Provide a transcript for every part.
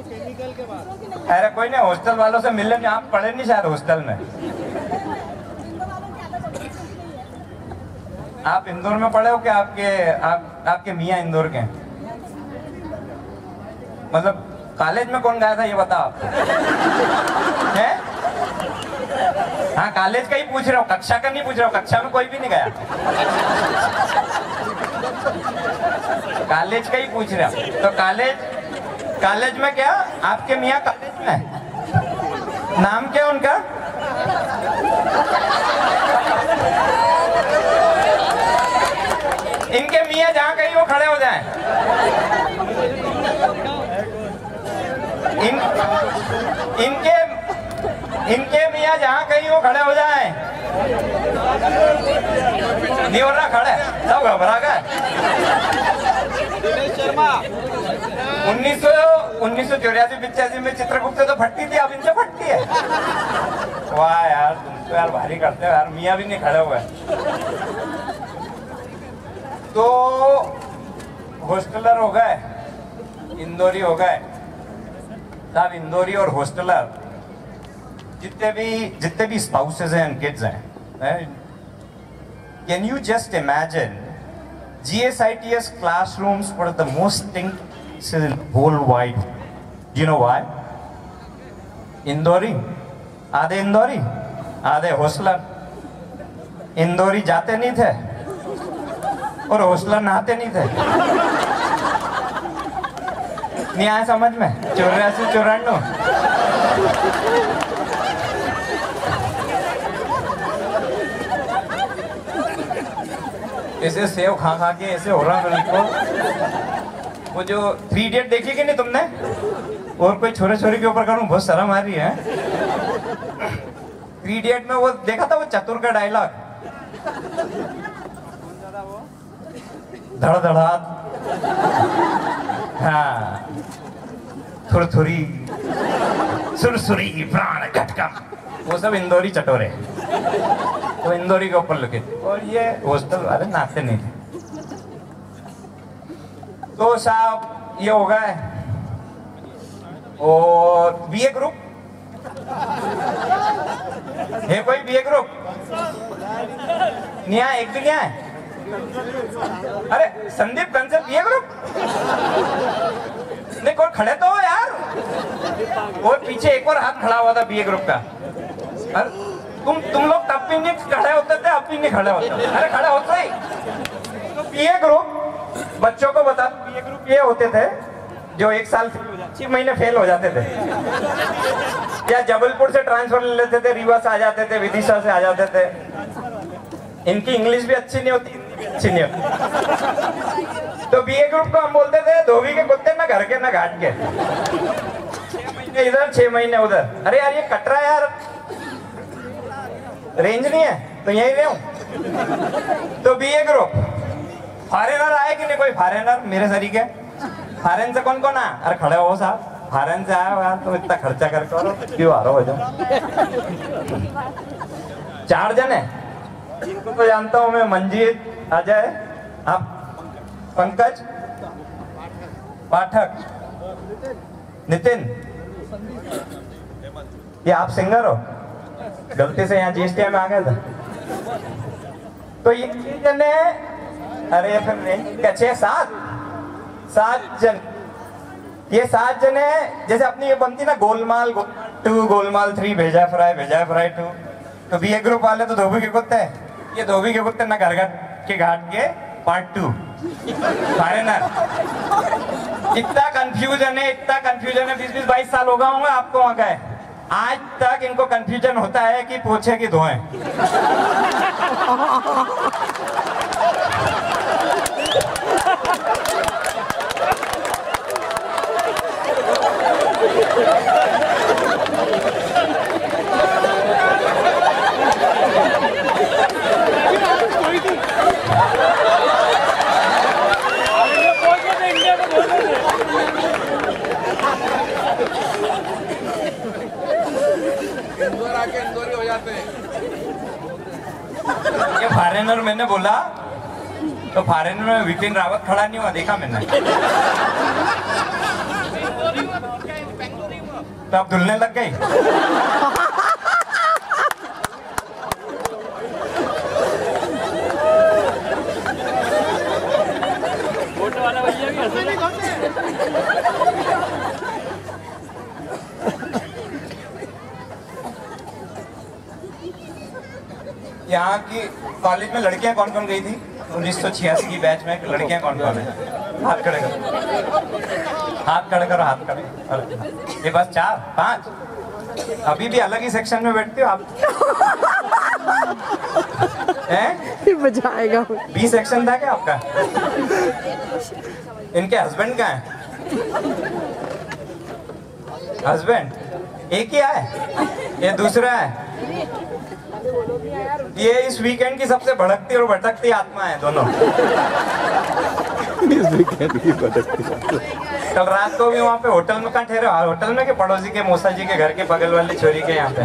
अरे कोई नहीं, हॉस्टल वालों से मिलने में आप पढ़े नहीं शायद हॉस्टल में। आप इंदौर में पढ़े हो क्या? आपके मियाँ इंदौर के? मतलब कॉलेज में कौन गया था ये बताओ आप? हैं? हाँ कॉलेज का ही पूछ रहा हूँ, कक्षा का नहीं पूछ रहा हूँ। कक्षा में कोई भी नहीं गया, कॉलेज का ही पूछ रहा हूँ। तो कॉलेज में क्या आपके मियाँ कॉलेज में? नाम क्या उनका? इनके मियाँ जहाँ कहीं वो खड़े हो जाएं। इनके मियाँ जहाँ कहीं वो खड़े हो जाएं। नहीं हो रहा खड़े, सब घबरा गए। 1984-85 में चित्रगुप्त से तो फटती थी, अब इनसे फटती है। वाह यार, तुम तो यार भारी करते हो यार, मियाँ भी नहीं खड़े हुए। तो हॉस्टलर हो गए, इंदौरी हो गए साहब। इंदौरी और हॉस्टलर जितने भी स्पाउसेस हैं, किड्स हैं, can you just imagine GSITS classrooms were the most stinks in worldwide. Do you know why? Indori आधे हॉस्टलर। इंदौरी जाते नहीं थे और हॉस्टलर नहाते नहीं थे। नहीं आया समझ में? 84-94 ऐसे सेव खा के ऐसे हो रहा मेरे को। वो जो 3 Idiot देखी कि नहीं तुमने? और कोई छोरे छोरी के ऊपर करूं, बहुत शर्म आ रही है। 3 Idiot में वो देखा था, वो चतुर का डायलॉग, धड़धड़ात, हाँ, थुरथुरी, सुरसुरी, प्राण घटकम, वो सब इंदौरी चटोरे। तो इंदौरी के ऊपर लिखे थे और ये हॉस्टल वाले नाचते नहीं थे। तो साहब ये हो गए। और BA ग्रुप है कोई? BA ग्रुप नहीं आया, एक भी नहीं आया। अरे संदीप कंसेप्ट BA ग्रुप नहीं, कोई खड़े तो हो यार। और पीछे एक और हाथ खड़ा हुआ था BA ग्रुप का। अरे तुम लोग तब भी नहीं खड़े होते थे, अब भी नहीं खड़े होते। अरे खड़े होते ही। तो BA ग्रुप, बच्चों को बता दो, BA ग्रुप ये होते थे जो 1 साल 6 महीने फेल हो जाते थे, या जबलपुर से ट्रांसफर ले लेते थे, रीवा से आ जाते थे, विदिशा से आ जाते थे। इनकी इंग्लिश भी अच्छी नहीं होती, हिंदी भी अच्छी नहीं होती। तो BA ग्रुप को हम बोलते थे धोबी के कुत्ते, ना घर के ना घाट के। 6 महीने इधर 6 महीने उधर। अरे यार ये कटरा यार रेंज नहीं है तो यहीं रहूं। तो BA ग्रुप। फॉरेनर आए कि नहीं कोई? फॉरेनर मेरे सरीके फॉरेन से कौन कौन आया? अरे खड़े हो साहब, फॉरेन से आया हो यार, तुम इतना खर्चा करके और क्यों आ रहे हो? जाओ 4 जन है, इनको तो जानता हूं मैं, मंजीत, अजय, आप, पंकज, पाठक, नितिन। ये आप सिंगर हो? गलती से यहाँ GST में आ गया था। तो ये जन है। अरे फिर 7 जन। ये 7 जन है। जैसे अपनी ये बनती ना गोलमाल 2, गोलमाल 3, भेजा फ्राई 2। तो BA ग्रुप वाले तो धोबी के कुत्ते हैं। ये धोबी के कुत्ते ना घर के घाट के पार्ट 2 फॉरेनर। इतना कंफ्यूजन है 20-22 साल हो गए होंगे आपको वहां गए, आज तक इनको कंफ्यूजन होता है कि पोछे की धोएं। इंदौरी हो जाते हैं। ये फॉरेनर मैंने बोला तो फॉरेनर में विपिन रावत खड़ा नहीं हुआ, देखा मैंने। तो आप धुलने लग गई? फोटो वाला भैया भी हंसे नहीं यहाँ की कॉलेज में लड़कियां कौन कौन गई थी 1986 की बैच में? लड़कियां कौन कौन है? हाथ खड़े करो, हाथ खड़े करो, हाथ खड़े। ये बस 4 5? अभी भी अलग ही सेक्शन में बैठते हो आप हैं? बजाएगा। बी सेक्शन था क्या आपका? इनके हस्बैंड कहाँ है? हस्बैंड एक ही है, ये दूसरा है। ये इस वीकेंड की सबसे भड़कती और भटकती आत्मा है दोनों। इस वीकेंड की भटकती। कल रात को भी वहाँ पे होटल में कहाँ ठहरे? होटल में के पड़ोसी के मौसा जी के घर के बगल वाली छोरी के यहाँ पे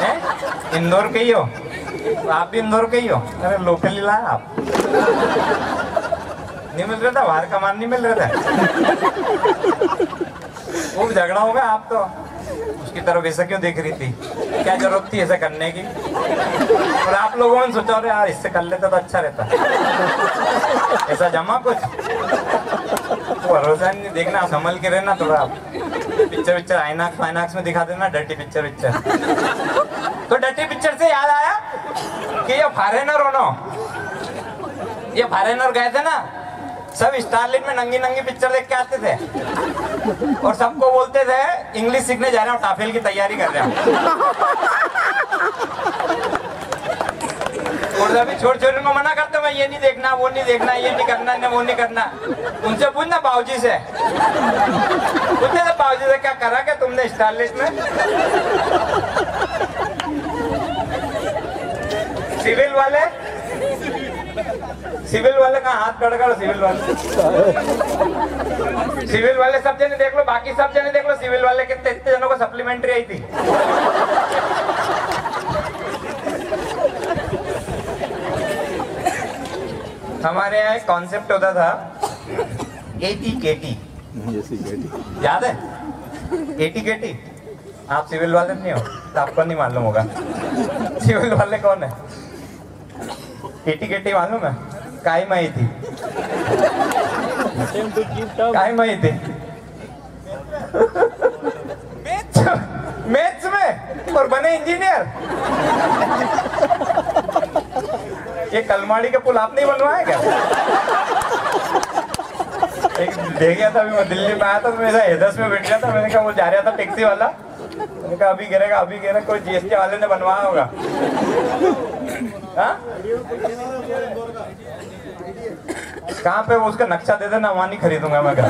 हैं? इंदौर के ही हो? आप भी इंदौर के ही हो? अरे लोकल ही लाया आप? नहीं मिल रहा था, बाहर का मान नहीं मिल रहा था। वो झगड़ा होगा आप तो उसकी तरफ ऐसा क्यों देख रही थी? क्या जरूरत थी ऐसा करने की? और आप लोगों ने सोचा अरे यार इससे कर लेता तो अच्छा रहता। ऐसा जमा कुछ भरोसा नहीं, देखना संभल के रहना थोड़ा। पिक्चर आइनॉक्स फाइनॉक्स में दिखा देना डर्टी पिक्चर। तो डर्टी पिक्चर से याद आया कि ये फॉरेनर हो ना, ये फॉरेनर गए थे ना, सब स्टारलाइट में नंगी नंगी पिक्चर देख के आते थे और सबको बोलते थे इंग्लिश सीखने जा रहे हो, टाफेल की तैयारी कर रहे हो। और अभी छोटे छोटे को मना करते मैं ये नहीं देखना, वो नहीं देखना, ये नहीं करना, वो नहीं करना। उनसे पूछना बाबूजी से, पूछते थे बाबूजी से क्या करा क्या तुमने स्टारलाइट में? सिविल वाले का हाथ खड़ा करो। सिविल वाले सब जने देख लो, बाकी सब जने देख लो। सिविल वाले कितने इतने जनों को सप्लीमेंट्री आई थी? हमारे यहाँ एक कॉन्सेप्ट होता था ATKT, याद है? ATKT आप सिविल वाले नहीं हो तो आपको नहीं मालूम होगा। सिविल वाले कौन है? ATKT मालूम है? काई माई थी, काई माई थी मैथ्स में और बने इंजीनियर। ये कलमाड़ी का पुल आपने ही बनवाया क्या? एक दे गया था अभी, मैं दिल्ली में आया था तो मेरा हेदस में बैठ गया था। मैंने कहा वो जा रहा था टैक्सी वाला, मैंने कहा अभी गिरेगा अभी गिरेगा, कोई GST वाले ने बनवाया होगा। हाँ कहाँ पे? वो उसका नक्शा दे देना, वहां नहीं खरीदूंगा मैं घर।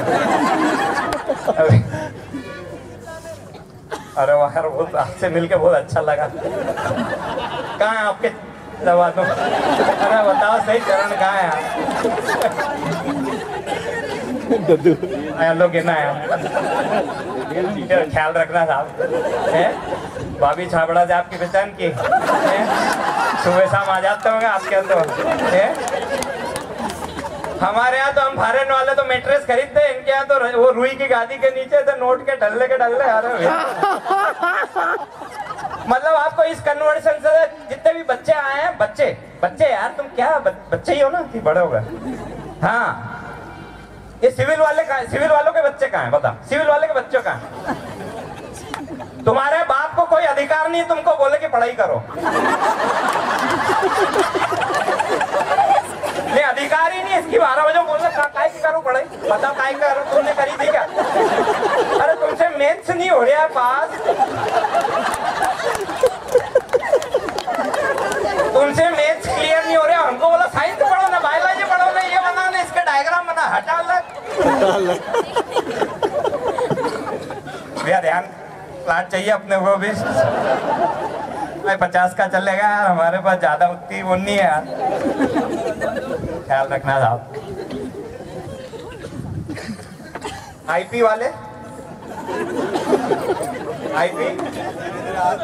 अरे वाह यार, बहुत आपसे मिलके बहुत अच्छा लगा। कहाँ है आपके? दबा दो। अरे बताओ सही, चरण कहाँ है? लोग गिरना है, ख्याल रखना साहब। भाभी छाबड़ा से आपकी पहचान की? सुबह शाम आ जाते होंगे आपके तो। हमारे यहाँ तो हम फॉरेन वाले तो मैट्रेस खरीदते हैं, इनके यहाँ तो वो रुई की गादी के नीचे से नोट के डल्ले आ रहे हैं। मतलब आपको इस कन्वर्सेशन से जितने भी बच्चे आए हैं, बच्चे यार तुम क्या बच्चे ही हो ना कि बड़े हो गए? हाँ ये सिविल वाले कहाँ? सिविल वालों के बच्चे कहाँ हैं? बता, सिविल वाले के बच्चों कहाँ हैं? तुम्हारे बाप को कोई अधिकार नहीं तुमको बोले कि पढ़ाई करो। नहीं अधिकार ही नहीं, इसकी 12 बजे बोलना काय की करो पढ़ाई, बताओ काय करो, तुमने करी थी क्या? अरे तुमसे मैथ्स नहीं हो रहा है पास, तुमसे मैथ्स क्लियर नहीं हो रहा, हमको बोला साइंस पढ़ो ना, बायोलॉजी पढ़ो ना, ये बना ना, इसका डायग्राम बना, हटा भैया ध्यान प्लाट चाहिए अपने को भी। 50 का चलेगा यार, हमारे पास ज्यादा उतनी वो नहीं है यार, ख्याल रखना साहब। IP वाले, IP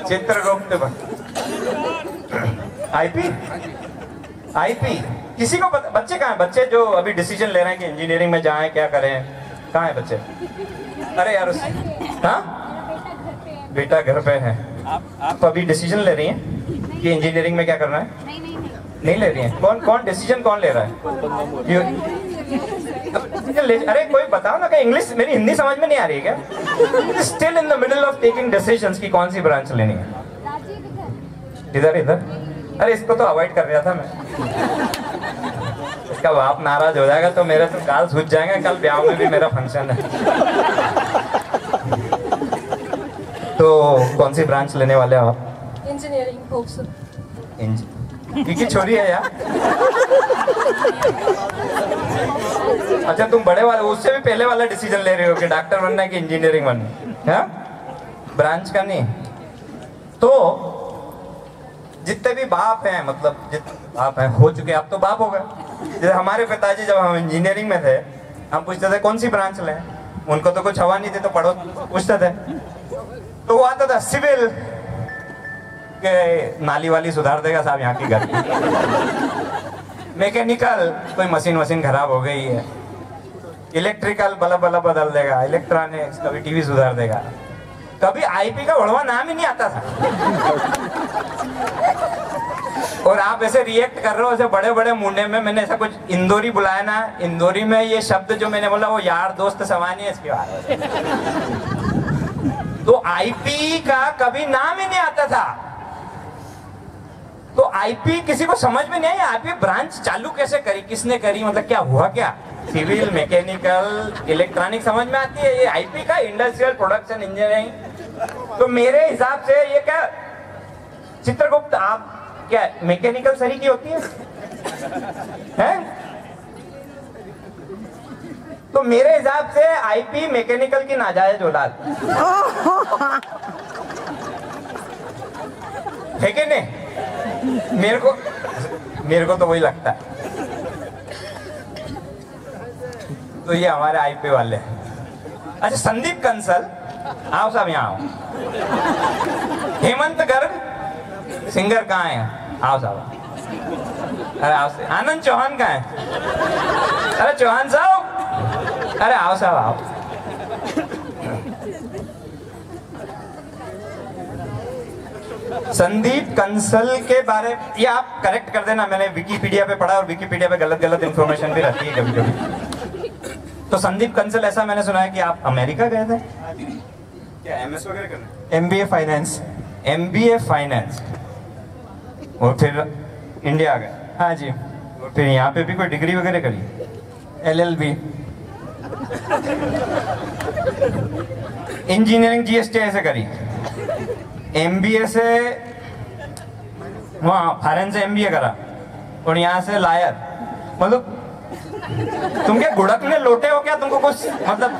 चित्रगुप्त, IP किसी को बच्चे कहाँ हैं? बच्चे जो अभी डिसीजन ले रहे हैं कि इंजीनियरिंग में जाएं क्या करें, कहाँ है बच्चे? अरे यार हाँ बेटा घर पे है। आप तो अभी डिसीजन ले रही हैं कि इंजीनियरिंग में क्या करना है? नहीं ले रही हैं। कौन डिसीजन कौन ले रहा है? अरे कोई बताओ ना, कि इंग्लिश मेरी हिंदी समझ में नहीं आ रही है क्या? Still in the middle of taking decisions की कौन सी ब्रांच लेनी है। इधर इधर। अरे इसको तो अवॉइड कर रहा था मैं। इसका बाप नाराज हो जाएगा तो मेरे तो गाल सूझ जाएंगे। कल ब्याह में भी मेरा फंक्शन है। तो कौन सी ब्रांच लेने वाले हो आप? Engineering hope so. की छोरी है यार। अच्छा तुम बड़े वाले, उससे भी पहले वाला डिसीजन ले रहे हो कि डॉक्टर बनना है कि इंजीनियरिंग बनना है? ब्रांच का नहीं। तो जितने भी बाप हैं, मतलब जितने बाप हैं हो चुके, अब तो बाप हो गए। जैसे हमारे पिताजी जब हम इंजीनियरिंग में थे, हम पूछते थे कौन सी ब्रांच लें, उनको तो कुछ हवा नहीं थी तो पढ़ो पूछते थे। तो वो आता था सिविल के, नाली वाली सुधार देगा साहब यहाँ की घर। मैकेनिकल, कोई मशीन खराब हो गई है। इलेक्ट्रिकल, बल्ब बदल देगा। इलेक्ट्रॉनिक्स, कभी टीवी सुधार देगा। कभी आईपी का बड़वा नाम ही नहीं आता था। और आप ऐसे रिएक्ट कर रहे हो, ऐसे बड़े बड़े मुंडे में। मैंने ऐसा कुछ इंदौरी बुलाया ना, इंदौरी में ये शब्द जो मैंने बोला वो यार दोस्त सवानी है इसके बारे। तो आईपी का कभी नाम ही नहीं आता था। तो आईपी किसी को समझ में नहीं आया। आईपी ब्रांच चालू कैसे करी, किसने करी, मतलब क्या हुआ क्या? सिविल, मैकेनिकल, इलेक्ट्रॉनिक समझ में आती है। ये आईपी का इंडस्ट्रियल प्रोडक्शन इंजीनियरिंग। तो मेरे हिसाब से ये क्या चित्रगुप्त, आप क्या मैकेनिकल सरी की होती है? तो मेरे हिसाब से आईपी मैकेनिकल की नाजायज औलाद है कि नहीं? मेरे को तो वही लगता है। तो ये हमारे आईपी वाले हैं। अच्छा संदीप कंसल, आओ साहब यहाँ आओ। हेमंत गर्ग सिंगर कहाँ है? आओ साहब। अरे आओ से। आनंद चौहान कहाँ है? अरे चौहान साहब, अरे आओ साहब आओ। संदीप कंसल के बारे ये आप करेक्ट कर देना, मैंने विकिपीडिया पे पढ़ा और विकिपीडिया पे गलत इंफॉर्मेशन भी रहती है कभी कभी। तो संदीप कंसल, ऐसा मैंने सुना है कि आप अमेरिका गए थे क्या एमएस वगैरह करने? MBA finance. एमबीए फाइनेंस और फिर इंडिया आ गए? हाँ जी। और फिर यहाँ पे भी कोई डिग्री वगैरह करी? एलएलबी, इंजीनियरिंग, जीएसटी ऐसे करी? एमबीए से वहाँ फॉरेन से एमबीए करा और यहाँ से लायर। मतलब तुम क्या गुड़कने लोटे हो क्या? तुमको कुछ मतलब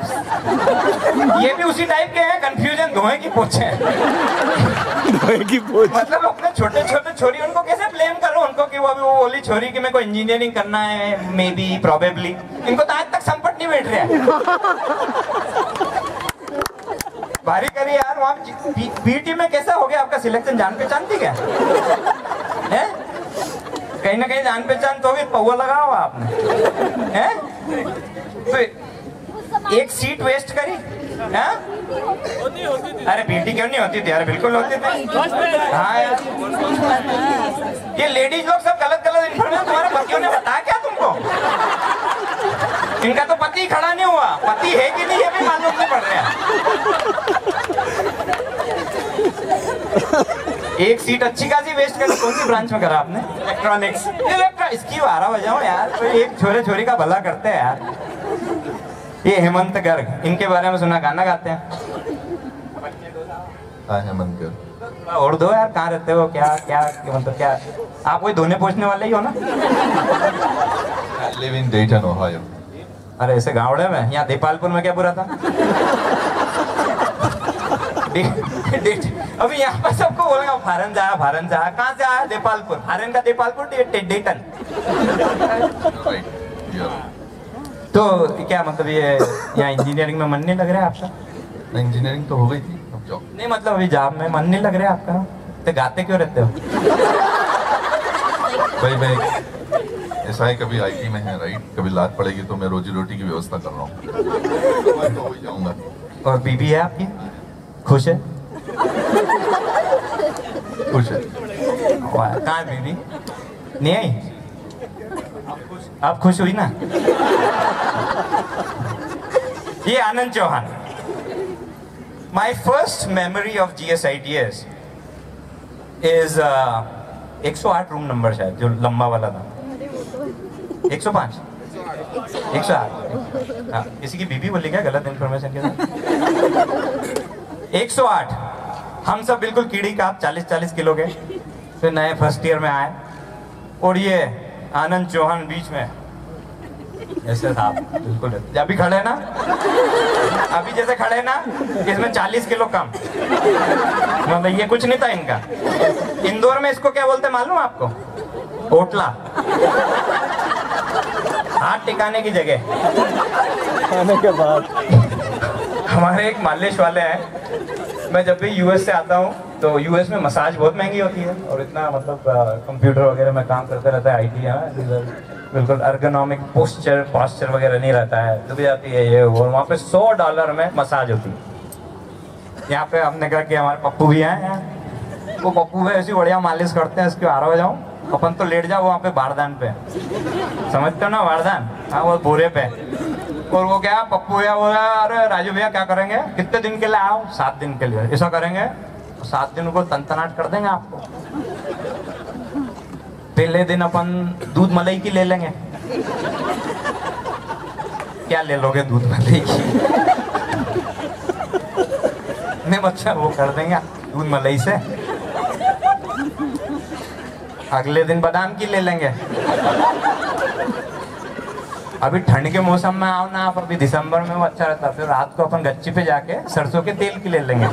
ये भी उसी टाइप के हैं, कंफ्यूजन धोए की पोछे। मतलब अपने छोटे छोटे छोरी उनको कैसे ब्लेम करो उनको कि वो अभी वो बोली छोरी कि मेरे को इंजीनियरिंग करना है, मे बी प्रोबेबली। इनको तो आज तक संपट नहीं बैठ रहा है। भारी करी यार। वहाँ पीटी में कैसा हो गया आपका सिलेक्शन? जान पहचान थी क्या? है कहीं ना कहीं जान पहचान तो भी पौवा लगा हुआ आपने, हैं? तो एक सीट वेस्ट करी, हैं? अरे पीटी क्यों नहीं होती थी यार? बिल्कुल होती थी। हाँ यार, ये लेडीज लोग सब गलत इन्फॉर्मेशन तुम्हारे पतियों ने बताया क्या तुमको? इनका तो पति खड़ा नहीं हुआ, पति है कि नहीं ये भी मालूम नहीं पड़ रहा। एक सीट अच्छी खासी वेस्ट कर। कौन सी ब्रांच में करा आपने? इलेक्ट्रॉनिक्स। इसकी 12 बजाओ यार, तो एक छोरे छोरी का भला करते हैं यार। ये हेमंत गर्ग, इनके बारे में सुना, गाना गाते हैं। हाँ हेमंत गर्ग। और दो यार, कहाँ रहते हो, क्या क्या मतलब क्या आप कोई धोने पोछने वाले ही हो ना? I live in Dayton, Ohio. अरे ऐसे गावड़े में? यहाँ देपालपुर में क्या बुरा था? अभी यहाँ पर सबको बोलेगा फारन जा। कहाँ से आया? देपालपुर। फारन का देपालपुर, डेटन। तो क्या मतलब ये यहाँ इंजीनियरिंग में मन नहीं लग रहा है आपका? इंजीनियरिंग तो हो गई थी, अब जॉब नहीं मतलब अभी जॉब में मन नहीं लग रहा है आपका? तो गाते क्यों रहते हो? भाई मैं ऐसा है, कभी आईटी में है राइट, कभी लात पड़ेगी तो मैं रोजी रोटी की व्यवस्था कर रहा हूँ, तो हो जाऊंगा। और बीबी है आपकी? खुश है? खुश है। कहाँ है बीबी? नहीं आई? आप खुश हुई ना? ये Anand Chauhan. My first memory of GSITS is 108 room number, शायद जो लंबा वाला था। 105 108। हाँ, किसी की बीबी बोली क्या गलत इन्फॉर्मेशन के साथ? 108। हम सब बिल्कुल कीड़ी का 40-40 किलो के, फिर नए फर्स्ट ईयर में आए, और ये आनंद चौहान बीच में ऐसे था बिल्कुल। अभी खड़े ना, अभी जैसे खड़े ना, इसमें 40 किलो कम। मतलब ये कुछ नहीं था इनका। इंदौर में इसको क्या बोलते मालूम आपको? ओटला। हाथ टिकाने की जगह। खाने के बाद हमारे एक मालिश वाले हैं, मैं जब भी यूएस से आता हूँ तो यूएस में मसाज बहुत महंगी होती है, और इतना मतलब कंप्यूटर वगैरह में काम करते रहता है, IT है, बिल्कुल अर्गोनॉमिक पोस्चर वगैरह नहीं रहता है, डूब जाती है ये वो। वहाँ पे $100 में मसाज होती है। यहाँ पे हमने कहा कि हमारे पप्पू भी हैं, वो पप्पू भी ऐसी बढ़िया मालिश करते हैं, इसके 12 बजे जाऊँ, अपन तो लेट जाओ वहाँ पे बारदान पे, समझते हो ना बारदान? हाँ, वो बोरे पे। और वो क्या पप्पू भैया बोला, अरे राजू भैया क्या करेंगे, कितने दिन के लिए आओ? 7 दिन के लिए। ऐसा करेंगे 7 दिन को तनतनाट कर देंगे आपको। पहले दिन अपन दूध मलाई की ले लेंगे। क्या ले लोगे दूध मलाई की? नहीं बच्चा, वो कर देंगे दूध मलाई से। अगले दिन बादाम की ले लेंगे। अभी ठंड के मौसम में आओ ना आप, अभी दिसंबर में वो अच्छा रहता है। फिर रात को अपन गच्ची पे जाके सरसों के तेल की ले लेंगे।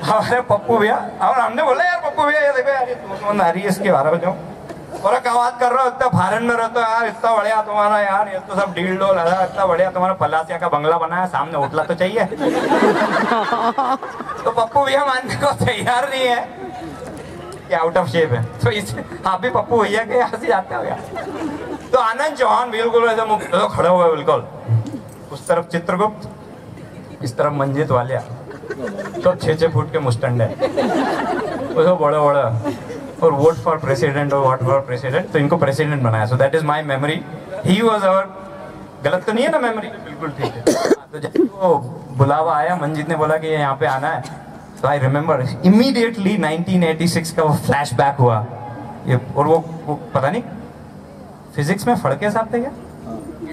हमारे पप्पू भैया, और हमने बोला यार पप्पू भैया ये देखो यार, ये तुम आ रही है इसके 12 बजे। और क्या बात कर रहे हो, इतना फॉरेन में रहते हो यार, इतना बढ़िया तुम्हारा यार, ये तो सब डील डोल है, इतना बढ़िया तुम्हारा पलासिया का बंगला बना है, सामने होटला तो चाहिए। तो पप्पू भैया मानने को तैयार नहीं है कि आउट ऑफ शेप है। तो इसे आप भी पप्पू भैया के यहाँ से जाते हो यार। तो आनंद चौहान बिल्कुल ऐसे तो खड़े हुए बिल्कुल, उस तरफ चित्रगुप्त, इस तरफ मंजित वालिया, तो 6-6 फुट के मुस्टंड है, वो बड़े बड़े, और वोट फॉर प्रेसिडेंट और वोट फॉर प्रेसिडेंट, तो इनको प्रेसिडेंट बनाया। So that is my memory. He was our, गलत तो नहीं है ना मेमोरी? बिल्कुल ठीक है। तो जब वो बुलावा आया, मंजित ने बोला कि यहाँ पे आना है, तो आई रिमेम्बर इमीडिएटली 1986 का वो फ्लैशबैक हुआ ये। और वो पता नहीं फिजिक्स में फड़के साहब थे क्या,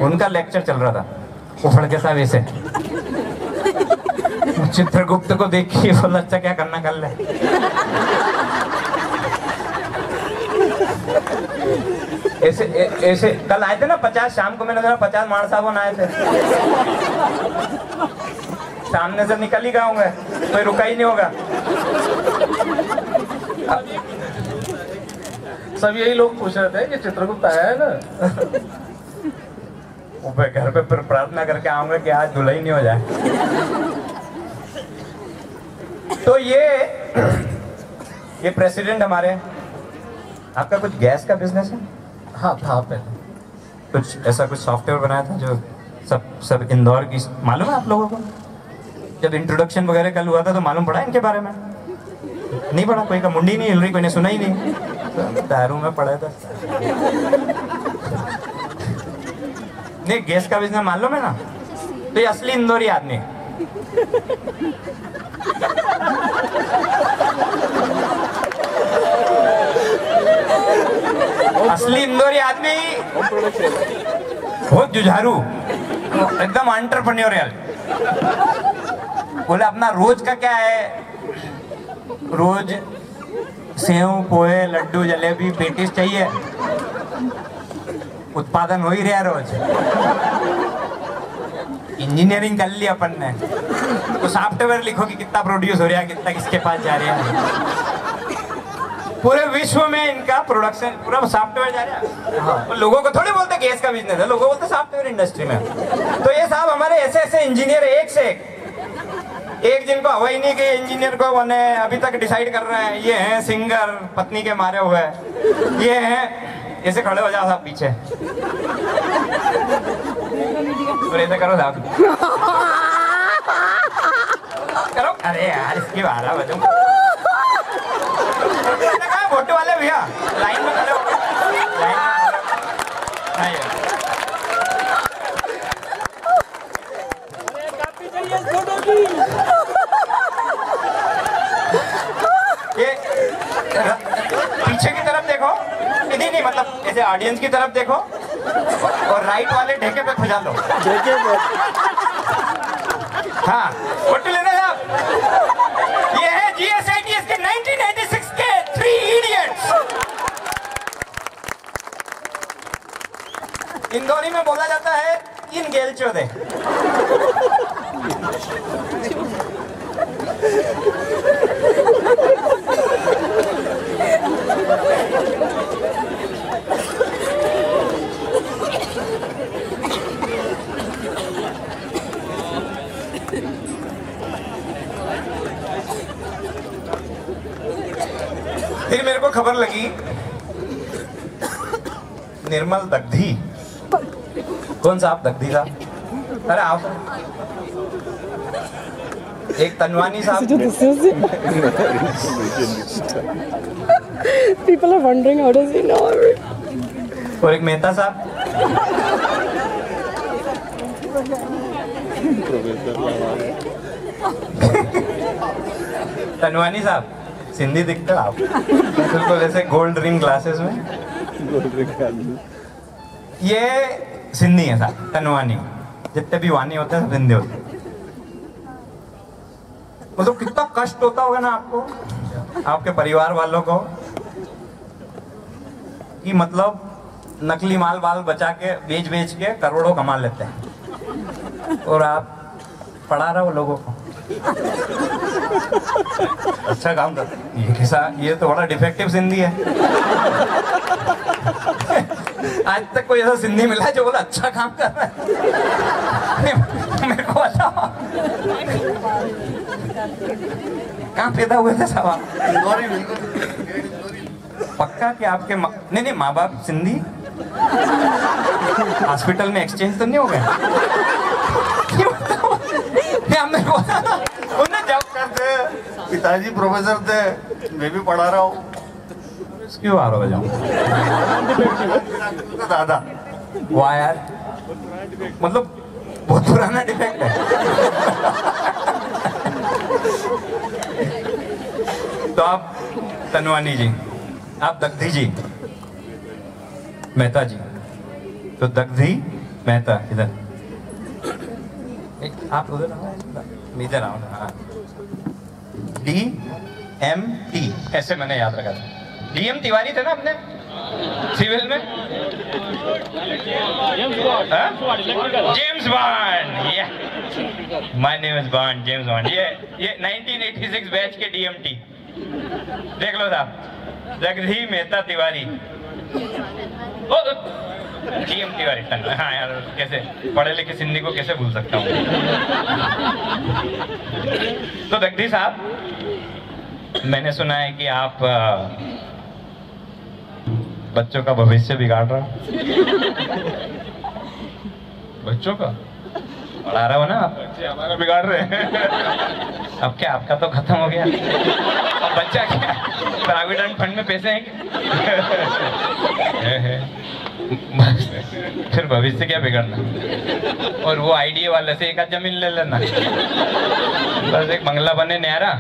उनका लेक्चर चल रहा था। वो फड़के साहब ऐसे चित्रगुप्त को देखिए, बोला अच्छा क्या करना कर ले। ऐसे ऐसे कल आए थे ना 50, शाम को मैंने 50 मार साहब आए थे, सामने से निकल ही गए होंगे, कोई रुका ही नहीं होगा। सब यही लोग पूछ रहे थे कि चित्रगुप्त आया है ना। घर पे फिर प्रार्थना करके आऊंगा कि आज धुलाई ही नहीं हो जाए। तो ये प्रेसिडेंट हमारे, आपका कुछ गैस का बिजनेस है? हाँ था पहले, कुछ ऐसा कुछ सॉफ्टवेयर बनाया था जो सब इंदौर की, मालूम है आप लोगों को? जब इंट्रोडक्शन वगैरह कल हुआ था तो मालूम पड़ा इनके बारे में? नहीं पड़ा, कोई का मुंडी नहीं हिल रही, कोई ने सुना ही नहीं। तो दारू में पड़ा था। नहीं, गैस का बिजनेस मालूम है ना? तो ये असली इंदौरी आदमी, असली इंदौरी आदमी, बहुत जुझारू, एकदम एंटरप्रेन्योरियल। बोले अपना रोज का क्या है, रोज सेव पोहे लड्डू जलेबी पेटिस चाहिए, उत्पादन हो ही रहा रोज। इंजीनियरिंग कर ली अपन ने, तो सॉफ्टवेयर लिखो कि कितना प्रोड्यूस हो रहा है, कितना किसके पास जा रहा है। पूरे विश्व में इनका प्रोडक्शन पूरा सॉफ्टवेयर जा रहा है। हाँ। तो लोगों को थोड़ी बोलते गैस का बिजनेस है, लोगों बोलते सॉफ्टवेयर इंडस्ट्री में। तो ये साहब हमारे ऐसे ऐसे इंजीनियर एक से एक जिनको हवा ही नहीं के इंजीनियर को बने अभी तक डिसाइड कर रहे हैं। ये हैं सिंगर, पत्नी के मारे हुए, ये हैं, ऐसे खड़े हो जाओ साहब पीछे, और ऐसे करो साहब। अरे यार इसकी 12 बजे कहा फोटो वाले भैया लाइन में खड़े हो लाइन में खड़े हो। ये पीछे की तरफ देखो, नहीं मतलब ऐसे ऑडियंस की तरफ देखो और राइट वाले ढेके पे खुजा लो। हाँ फोटो लेना है आप। ये है GSITS के 1996 के 3 इडियट्स। इंदौरी में बोला जाता है 3 गेल चौदे। फिर मेरे को खबर लगी निर्मल दग्धी। कौन सा आप दग्धी साहब? अरे आप एक तनवानी साहब। People are wondering how does he know it? और एक मेहता साहब। तनवानी साहब सिंधी दिखते हो आप बिल्कुल ऐसे गोल्ड रिंग ग्लासेस में। ये सिंधी है साहब, तनवानी। जितने भी वानी होते हैं सब सिंधी होते हैं। मतलब कितना कष्ट होता होगा ना आपको, आपके परिवार वालों को, कि मतलब नकली माल बचा के बेच के करोड़ों कमा लेते हैं और आप पढ़ा रहे हो लोगों को। अच्छा काम कर, ये कैसा, ये तो बड़ा डिफेक्टिव सिंधी है। आज तक कोई ऐसा सिंधी मिला है जो बोला अच्छा काम कर रहा है? मेरे को बताओ कहाँ पैदा हुए थे साहब? पक्का कि आपके नहीं माँ बाप सिंधी? हॉस्पिटल में एक्सचेंज तो नहीं हो गया? जब करते पिताजी प्रोफेसर थे, मैं भी पढ़ा रहा हूँ। क्यों आ रहा हो दादा वाह यार, मतलब बहुत पुराना डिफेक्ट है। तो आप तनवानी जी, आप दग्धी जी, मेहता जी। तो दग्धी मेहता इधर, आप उधर आओ, इधर आओ ना। हाँ DMT ऐसे मैंने याद रखा था। DM तिवारी थे ना अपने सिविल में। James bond, my name is bond, James bond. ये 1986 बैच के DMT देख लो साहब, दग्धी मेहता तिवारी। DM तिवारी। हाँ यार, कैसे पढ़े लिखे सिंधी को कैसे भूल सकता हूँ। तो दग्धी साहब, मैंने सुना है कि आप बच्चों का भविष्य बिगाड़ रहा हो। बच्चों का पढ़ा रहा हो ना आप? बच्चे हमारा बिगाड़ रहे हैं। अब क्या आपका तो खत्म हो गया, अब बच्चा क्या प्रोविडेंट फंड में पैसे हैं? फिर भविष्य क्या बिगड़ना। और वो आईडीए वाले से एक आध जमीन ले लेना, बस एक बंगला बने न्यारा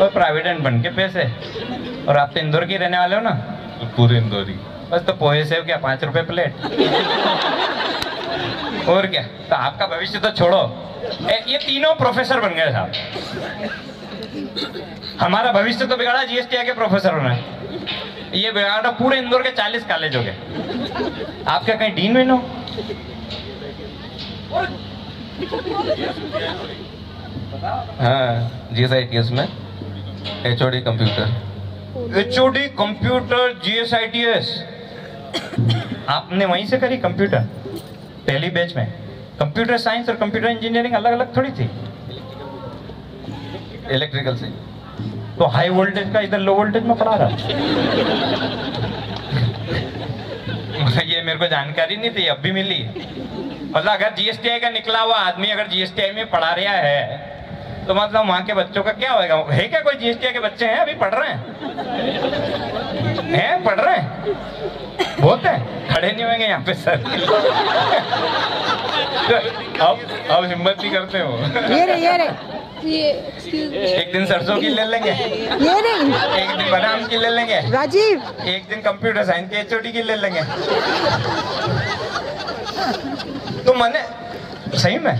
और प्रोविडेंट बन के पैसे। और आप तो इंदौर के रहने वाले हो ना? तो पूरे इंदौरी। बस तो पोहे सेव क्या 5 रुपए प्लेट। और क्या, तो आपका भविष्य तो छोड़ो। ये तीनों प्रोफेसर बन गए साहब। हमारा भविष्य तो बिगाड़ा GSTI के प्रोफेसर होना है, ये बिगाड़ा पूरे इंदौर के 40 कॉलेज हो गए। आप क्या कहीं डीन विन हो? हाँ, GSITS में HOD computer. HOD computer GSITS आपने वहीं से करी कंप्यूटर? पहली बैच में कंप्यूटर साइंस और कंप्यूटर इंजीनियरिंग अलग अलग थोड़ी थी। इलेक्ट्रिकल से तो हाई वोल्टेज का इधर लो वोल्टेज में पढ़ा रहा। ये मेरे को जानकारी नहीं थी, अब भी मिली। मतलब अगर GSTI का निकला हुआ आदमी अगर GSTI में पढ़ा रहा है तो मतलब वहाँ के बच्चों का क्या होगा? है क्या कोई जीएसटी के बच्चे हैं अभी पढ़ रहे हैं? पढ़ रहे हैं? बहुत है, खड़े नहीं होंगे यहाँ पे सर। अब हिम्मत नहीं करते हो। एक दिन सरसों की ले लेंगे, ये नहीं, एक दिन बादाम की ले लेंगे, राजीव एक दिन कंप्यूटर साइंस के एचओडी की ले लेंगे। तो मैंने सही में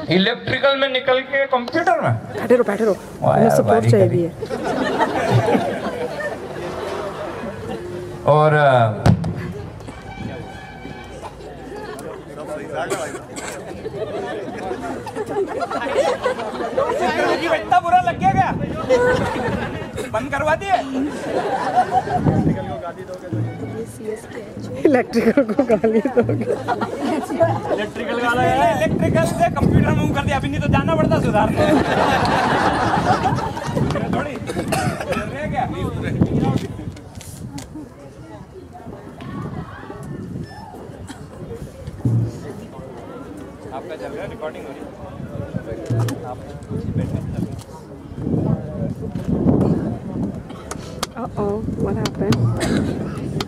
इलेक्ट्रिकल में निकल के कंप्यूटर में बैठे रहो हमें सपोर्ट चाहिए। और इतना बुरा लग गया क्या? बंद करवा दिए? इलेक्ट्रिकल को गाली दोगे? इलेक्ट्रिकल से कंप्यूटर मूव कर दिया, अभी नहीं तो जाना पड़ता सुधारने। थोड़ी क्या? आपका चल रहा है, रिकॉर्डिंग हो रही है। Uh-oh, what happened?